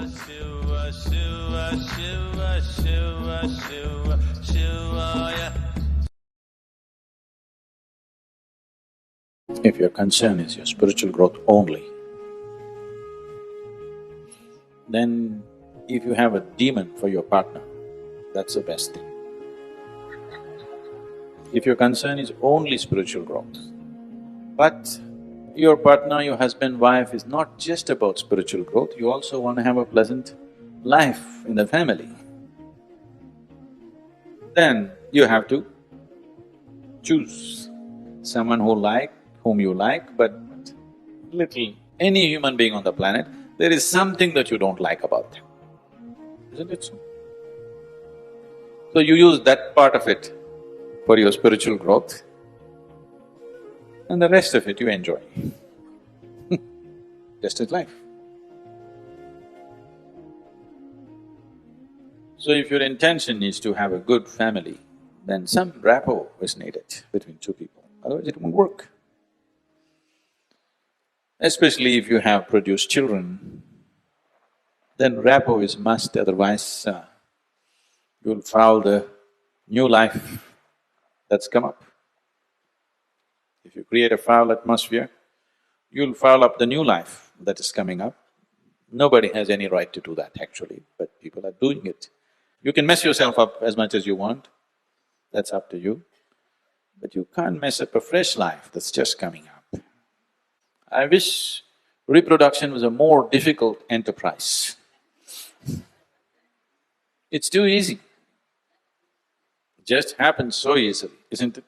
Shiva, Shiva, Shiva, Shiva, Shiva, Shivaya. If your concern is your spiritual growth only, then if you have a demon for your partner, that's the best thing. If your concern is only spiritual growth, but your partner, your husband, wife is not just about spiritual growth, you also want to have a pleasant life in the family, then you have to choose someone whom you like, but any human being on the planet, there is something that you don't like about them, isn't it so? So you use that part of it for your spiritual growth, and the rest of it you enjoy. Just as life. So if your intention is to have a good family, then some rapport is needed between two people, otherwise it won't work. Especially if you have produced children, then rapport is must, otherwise you'll foul the new life that's come up. If you create a foul atmosphere, you'll foul up the new life that is coming up. Nobody has any right to do that actually, but people are doing it. You can mess yourself up as much as you want, that's up to you, but you can't mess up a fresh life that's just coming up. I wish reproduction was a more difficult enterprise. It's too easy. It just happens so easily, isn't it?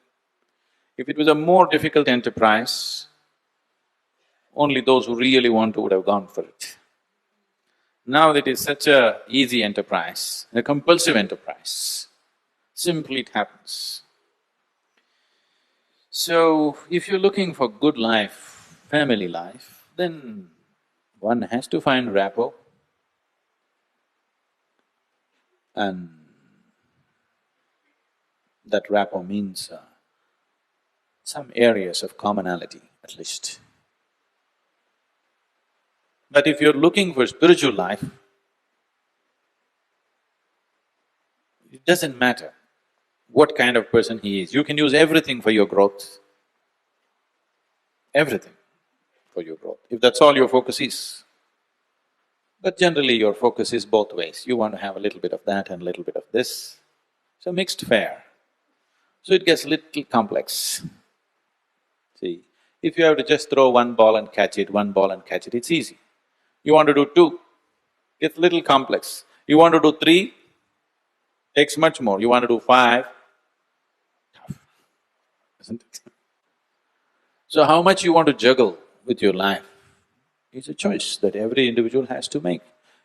If it was a more difficult enterprise, only those who really want to would have gone for it. Now it is such a easy enterprise, a compulsive enterprise, simply it happens. So, if you're looking for good life, family life, then one has to find rapport and that rapport means some areas of commonality at least. But if you're looking for spiritual life, it doesn't matter what kind of person he is, you can use everything for your growth, everything for your growth, if that's all your focus is. But generally your focus is both ways, you want to have a little bit of that and a little bit of this, so mixed fare. So it gets little complex. See, if you have to just throw one ball and catch it, one ball and catch it, it's easy. You want to do two, it's little complex. You want to do three, takes much more. You want to do five, tough, isn't it? So how much you want to juggle with your life is a choice that every individual has to make.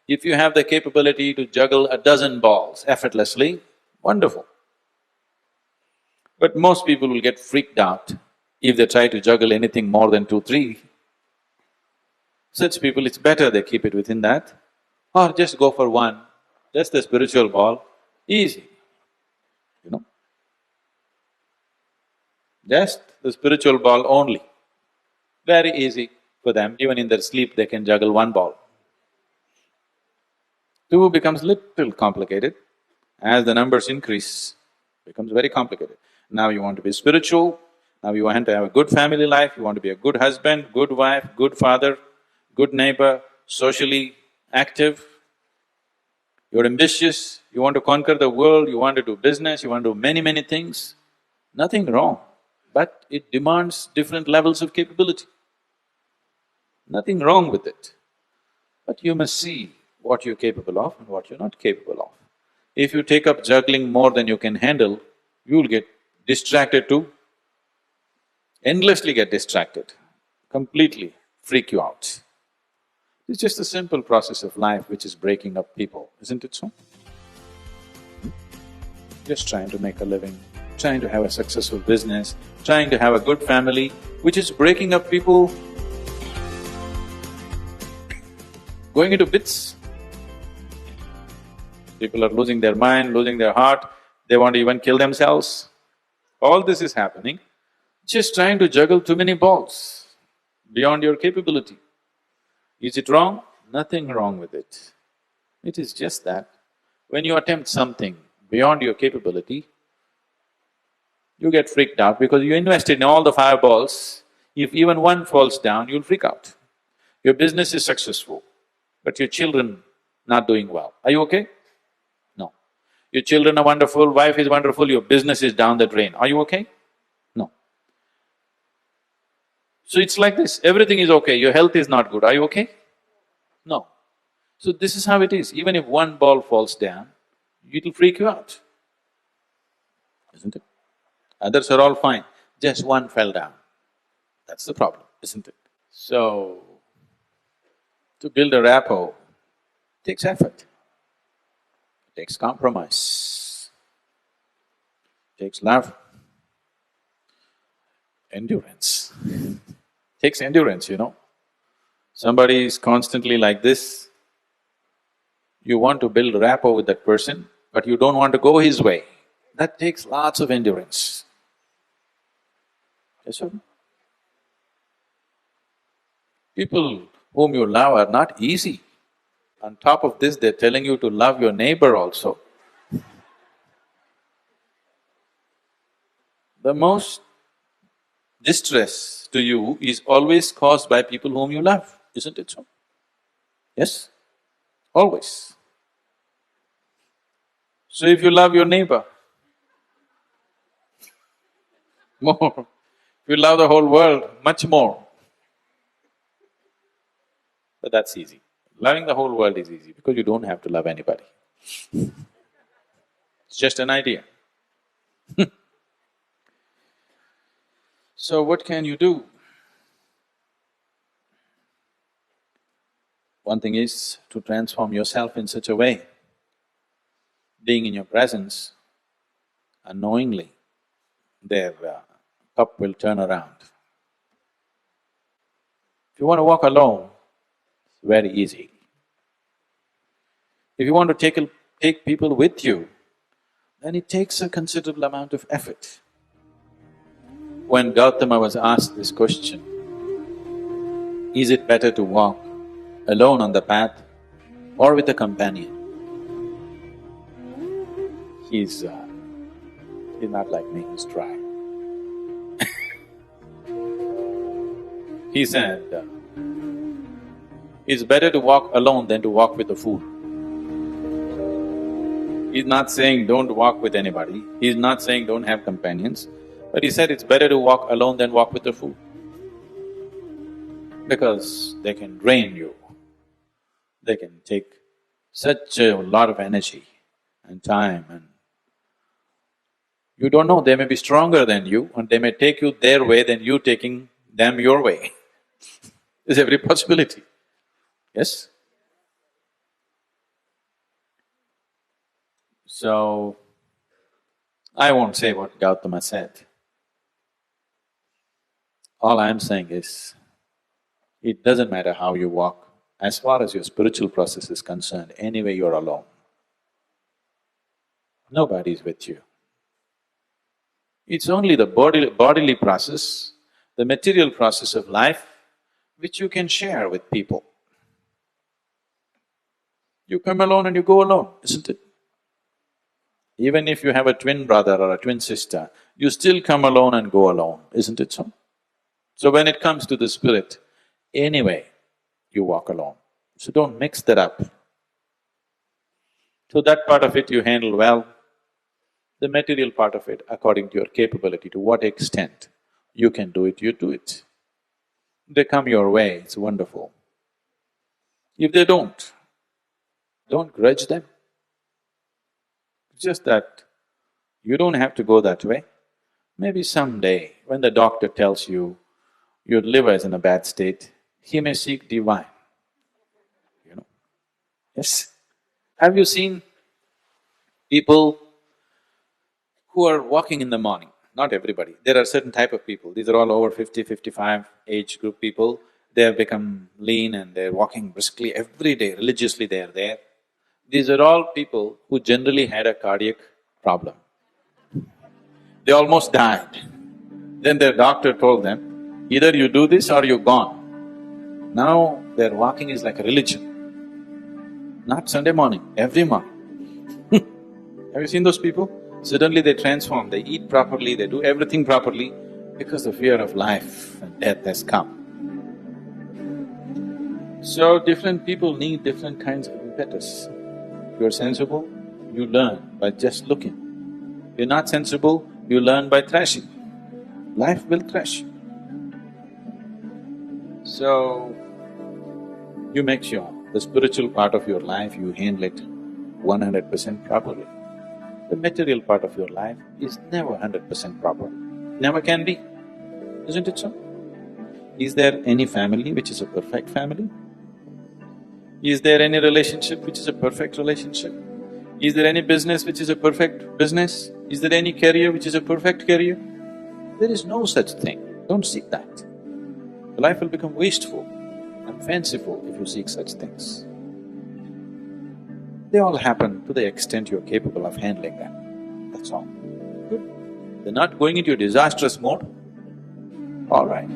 If you have the capability to juggle a dozen balls effortlessly, wonderful. But most people will get freaked out if they try to juggle anything more than two, three. Such people, it's better they keep it within that, or just go for one, just the spiritual ball, easy, you know. Just the spiritual ball only, very easy for them, even in their sleep they can juggle one ball. Two becomes little complicated, as the numbers increase, becomes very complicated. Now you want to be spiritual, now you want to have a good family life, you want to be a good husband, good wife, good father, good neighbor, socially active, you're ambitious, you want to conquer the world, you want to do business, you want to do many things, nothing wrong, but it demands different levels of capability. Nothing wrong with it, but you must see what you're capable of and what you're not capable of. If you take up juggling more than you can handle, you'll get distracted too, endlessly get distracted, completely freak you out. It's just a simple process of life which is breaking up people, isn't it so? Just trying to make a living, trying to have a successful business, trying to have a good family, which is breaking up people, going into bits. People are losing their mind, losing their heart, they want to even kill themselves. All this is happening, just trying to juggle too many balls beyond your capability. Is it wrong? Nothing wrong with it. It is just that when you attempt something beyond your capability, you get freaked out because you invested in all the fireballs. If even one falls down, you'll freak out. Your business is successful, but your children not doing well. Are you okay? No. Your children are wonderful, wife is wonderful, your business is down the drain. Are you okay? No. So it's like this, everything is okay, your health is not good. Are you okay? No. So this is how it is. Even if one ball falls down, it'll freak you out, isn't it? Others are all fine, just one fell down. That's the problem, isn't it? So, to build a rapport takes effort, takes compromise, takes love, endurance. Takes endurance, you know. Somebody is constantly like this, you want to build rapport with that person, but you don't want to go his way. That takes lots of endurance. Yes, sir? People whom you love are not easy. On top of this, they're telling you to love your neighbor also. The most distress to you is always caused by people whom you love, isn't it so? Yes? Always. So if you love your neighbor more, if you love the whole world, much more. But that's easy. Loving the whole world is easy because you don't have to love anybody. It's just an idea. So what can you do? One thing is to transform yourself in such a way, being in your presence, unknowingly, their cup will turn around. If you want to walk alone, it's very easy. If you want to take people with you, then it takes a considerable amount of effort. When Gautama was asked this question, is it better to walk alone on the path or with a companion? He's not like me, he's dry. He said, it's better to walk alone than to walk with a fool. He's not saying don't walk with anybody, he's not saying don't have companions, but he said it's better to walk alone than walk with a fool. Because they can drain you, they can take such a lot of energy and time, and you don't know, they may be stronger than you and they may take you their way than you taking them your way. There's every possibility, yes? So, I won't say what Gautama said. All I'm saying is, it doesn't matter how you walk, as far as your spiritual process is concerned, anyway you're alone. Nobody's with you. It's only the bodily process, the material process of life, which you can share with people. You come alone and you go alone, isn't it? Even if you have a twin brother or a twin sister, you still come alone and go alone, isn't it so? So when it comes to the spirit, anyway, you walk alone. So don't mix that up. So that part of it you handle well. The material part of it, according to your capability, to what extent you can do it, you do it. They come your way, it's wonderful. If they don't grudge them. It's just that you don't have to go that way. Maybe someday, when the doctor tells you your liver is in a bad state, he may seek divine, you know. Yes? Have you seen people who are walking in the morning? Not everybody, there are certain type of people, these are all over 50, 55 age group people, they have become lean and they're walking briskly every day, religiously they are there. These are all people who generally had a cardiac problem. They almost died. Then their doctor told them, either you do this or you're gone. Now their walking is like a religion. Not Sunday morning, every morning. Have you seen those people? Suddenly they transform, they eat properly, they do everything properly because the fear of life and death has come. So different people need different kinds of impetus. If you're sensible, you learn by just looking. If you're not sensible, you learn by thrashing. Life will thrash you. So, you make sure the spiritual part of your life, you handle it 100% properly. The material part of your life is never 100% proper, never can be, isn't it so? Is there any family which is a perfect family? Is there any relationship which is a perfect relationship? Is there any business which is a perfect business? Is there any career which is a perfect career? There is no such thing, don't seek that. Your life will become wasteful and fanciful if you seek such things. They all happen to the extent you're capable of handling them, that's all. Good. They're not going into a disastrous mode, all right.